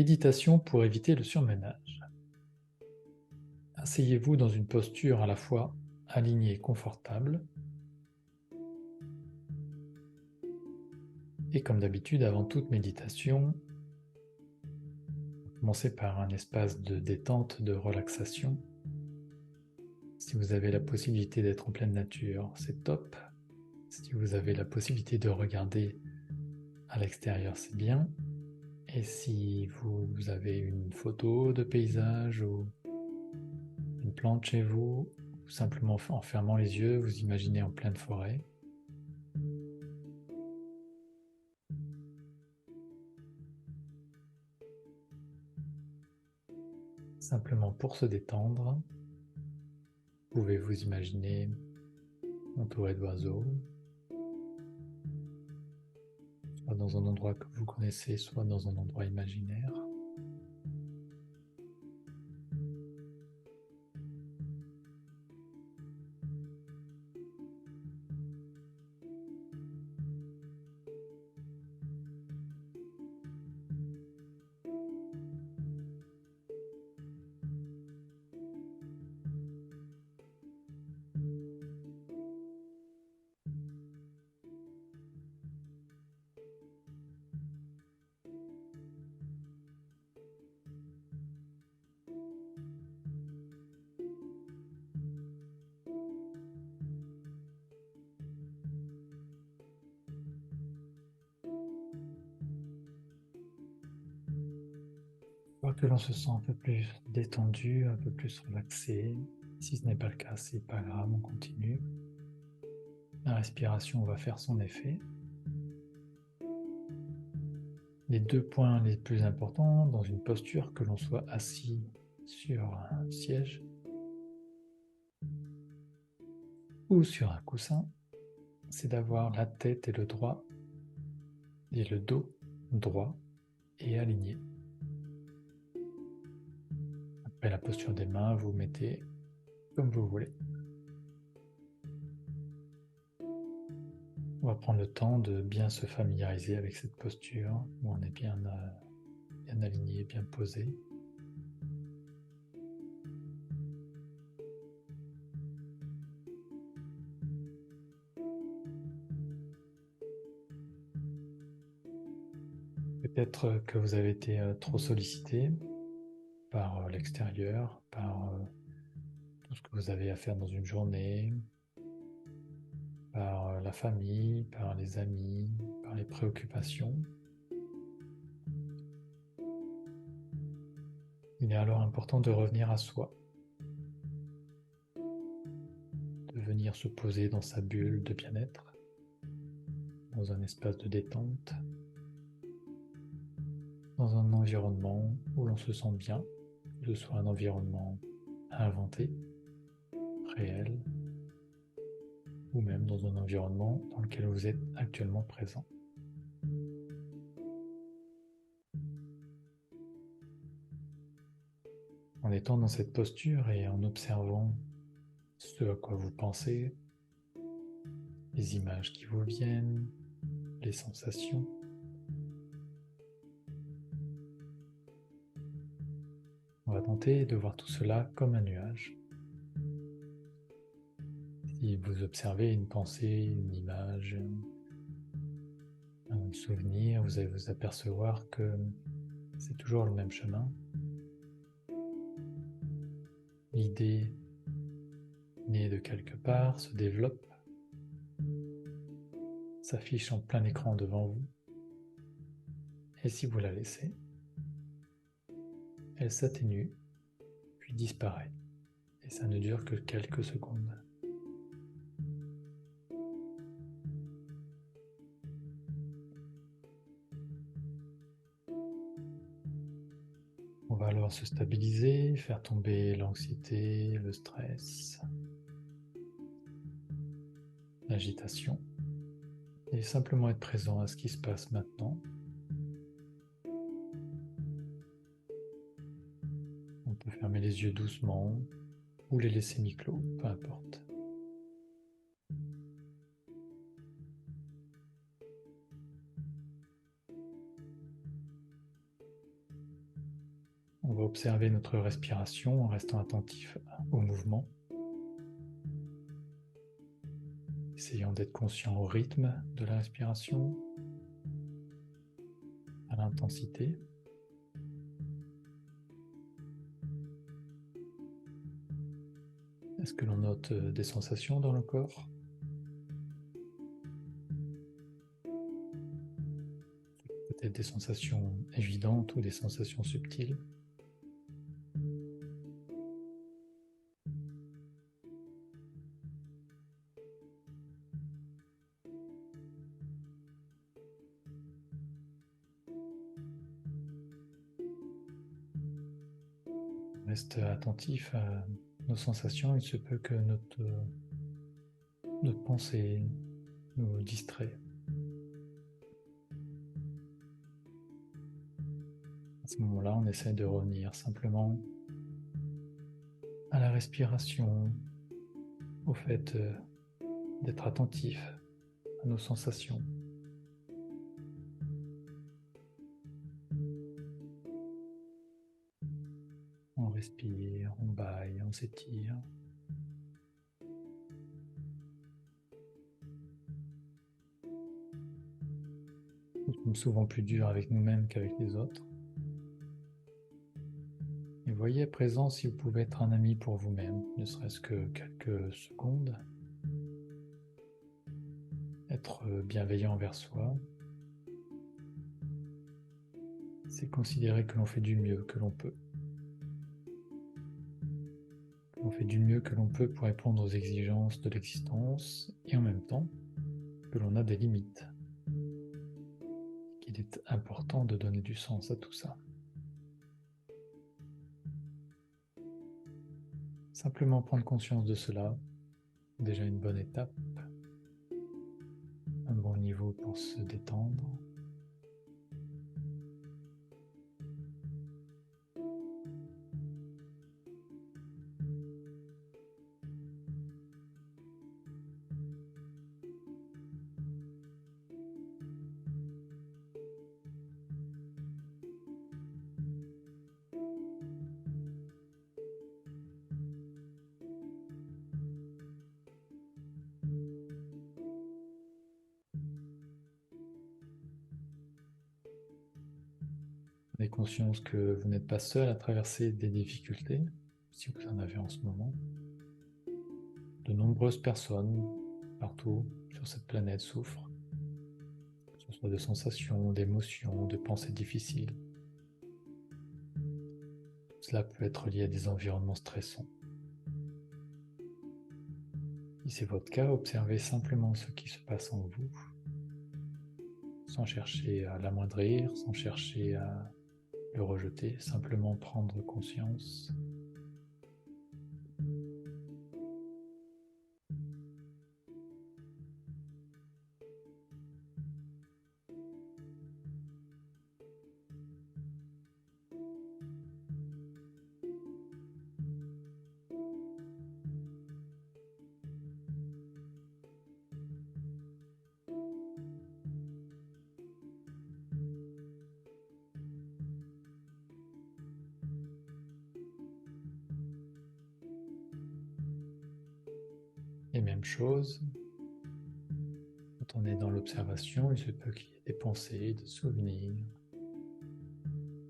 Méditation pour éviter le surmenage. Asseyez-vous dans une posture à la fois alignée et confortable. Et comme d'habitude, avant toute méditation, commencez par un espace de détente, de relaxation. Si vous avez la possibilité d'être en pleine nature, c'est top. Si vous avez la possibilité de regarder à l'extérieur, c'est bien. Et si vous avez une photo de paysage ou une plante chez vous, ou simplement en fermant les yeux, vous imaginez en pleine forêt. Simplement pour se détendre, vous pouvez vous imaginer entouré d'oiseaux, soit dans un endroit que vous connaissez, soit dans un endroit imaginaire. Une fois que l'on se sent un peu plus détendu, un peu plus relaxé, si ce n'est pas le cas, c'est pas grave, on continue. La respiration va faire son effet. Les deux points les plus importants dans une posture, que l'on soit assis sur un siège ou sur un coussin, c'est d'avoir la tête et le dos droit et aligné. Après la posture des mains, vous mettez comme vous voulez. On va prendre le temps de bien se familiariser avec cette posture où on est bien aligné, bien posé. Peut-être que vous avez été trop sollicité par l'extérieur, par tout ce que vous avez à faire dans une journée, par la famille, par les amis, par les préoccupations. Il est alors important de revenir à soi, de venir se poser dans sa bulle de bien-être, dans un espace de détente, dans un environnement où l'on se sent bien, que ce soit un environnement inventé, réel, ou même dans un environnement dans lequel vous êtes actuellement présent. En étant dans cette posture et en observant ce à quoi vous pensez, les images qui vous viennent, les sensations, on va tenter de voir tout cela comme un nuage. Si vous observez une pensée, une image, un souvenir, vous allez vous apercevoir que c'est toujours le même chemin. L'idée naît de quelque part, se développe, s'affiche en plein écran devant vous, et si vous la laissez, elle s'atténue, puis disparaît, et ça ne dure que quelques secondes. On va alors se stabiliser, faire tomber l'anxiété, le stress, l'agitation, et simplement être présent à ce qui se passe maintenant. On peut fermer les yeux doucement ou les laisser mi-clos, peu importe. On va observer notre respiration en restant attentif au mouvement. Essayons d'être conscient au rythme de la respiration, à l'intensité. Est-ce que l'on note des sensations dans le corps? Peut-être des sensations évidentes ou des sensations subtiles. Reste attentif à nos sensations, il se peut que notre pensée nous distrait. À ce moment-là, on essaie de revenir simplement à la respiration, au fait d'être attentif à nos sensations. On respire, on bâille, on s'étire. Nous sommes souvent plus durs avec nous-mêmes qu'avec les autres. Et voyez à présent si vous pouvez être un ami pour vous-même, ne serait-ce que quelques secondes. Être bienveillant envers soi, c'est considérer que l'on fait du mieux que l'on peut. On fait du mieux que l'on peut pour répondre aux exigences de l'existence et en même temps que l'on a des limites. Qu'il est important de donner du sens à tout ça. Simplement prendre conscience de cela, déjà une bonne étape, un bon niveau pour se détendre. Prenez conscience que vous n'êtes pas seul à traverser des difficultés, si vous en avez en ce moment. De nombreuses personnes, partout sur cette planète, souffrent, que ce soit de sensations, d'émotions, de pensées difficiles. Cela peut être lié à des environnements stressants. Si c'est votre cas, observez simplement ce qui se passe en vous, sans chercher à l'amoindrir, sans chercher à le rejeter, simplement prendre conscience. Et même chose, quand on est dans l'observation, il se peut qu'il y ait des pensées, des souvenirs,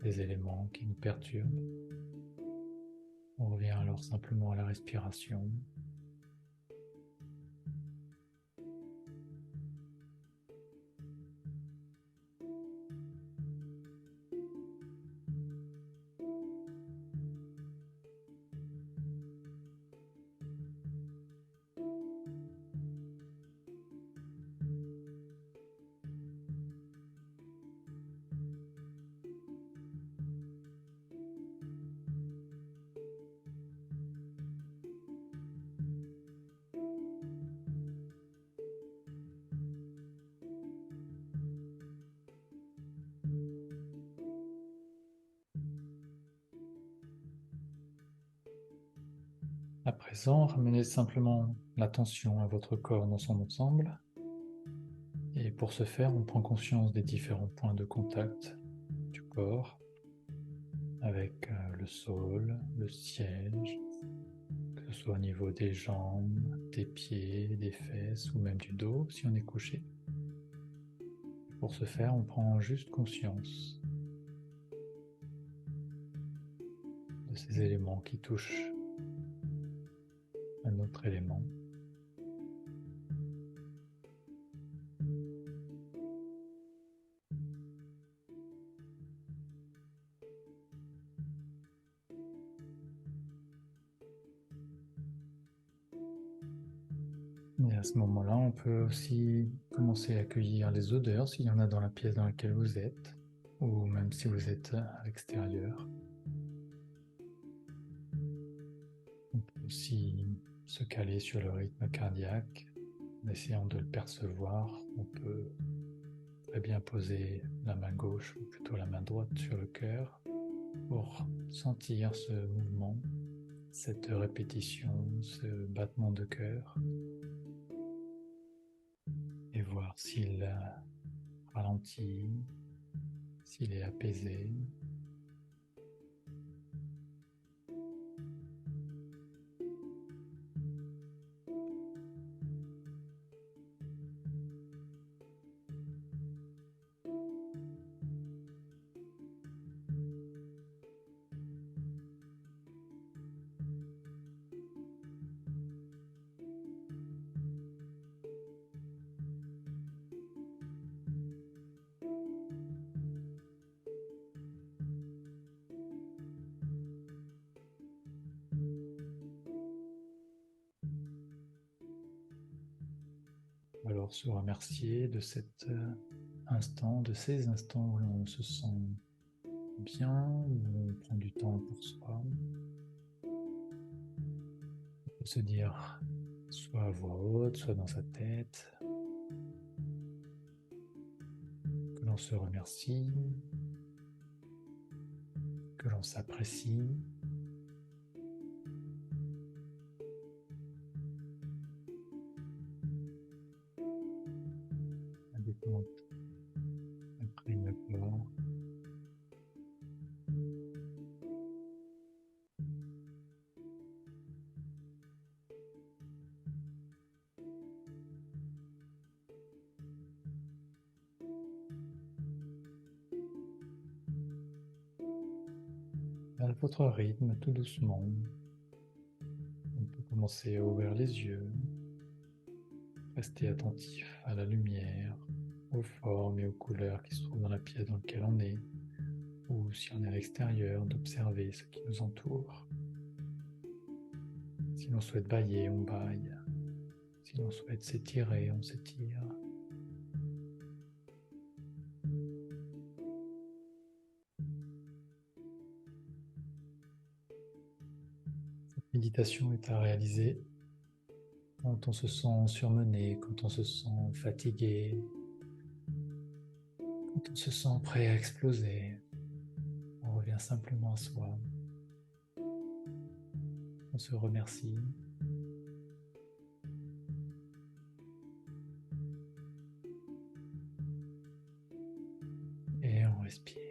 des éléments qui nous perturbent. On revient alors simplement à la respiration. À présent, ramenez simplement l'attention à votre corps dans son ensemble. Et pour ce faire, on prend conscience des différents points de contact du corps avec le sol, le siège, que ce soit au niveau des jambes, des pieds, des fesses ou même du dos si on est couché. Pour ce faire, on prend juste conscience de ces éléments qui touchent un autre élément. Et à ce moment-là, on peut aussi commencer à accueillir les odeurs s'il y en a dans la pièce dans laquelle vous êtes, ou même si vous êtes à l'extérieur. On peut aussi se caler sur le rythme cardiaque en essayant de le percevoir. On peut très bien poser la main gauche ou plutôt la main droite sur le cœur pour sentir ce mouvement, cette répétition, ce battement de cœur et voir s'il ralentit, s'il est apaisé. Alors se remercier de cet instant, de ces instants où l'on se sent bien, où on prend du temps pour soi. On peut se dire, soit à voix haute, soit dans sa tête, que l'on se remercie, que l'on s'apprécie. La détente imprègne le corps. À votre rythme, tout doucement, on peut commencer à ouvrir les yeux, rester attentif à la lumière, aux formes et aux couleurs qui se trouvent dans la pièce dans laquelle on est, ou si on est à l'extérieur, d'observer ce qui nous entoure. Si l'on souhaite bâiller, on bâille. Si l'on souhaite s'étirer, on s'étire. Cette méditation est à réaliser quand on se sent surmené, quand on se sent fatigué, quand on se sent prêt à exploser. On revient simplement à soi. On se remercie. Et on respire.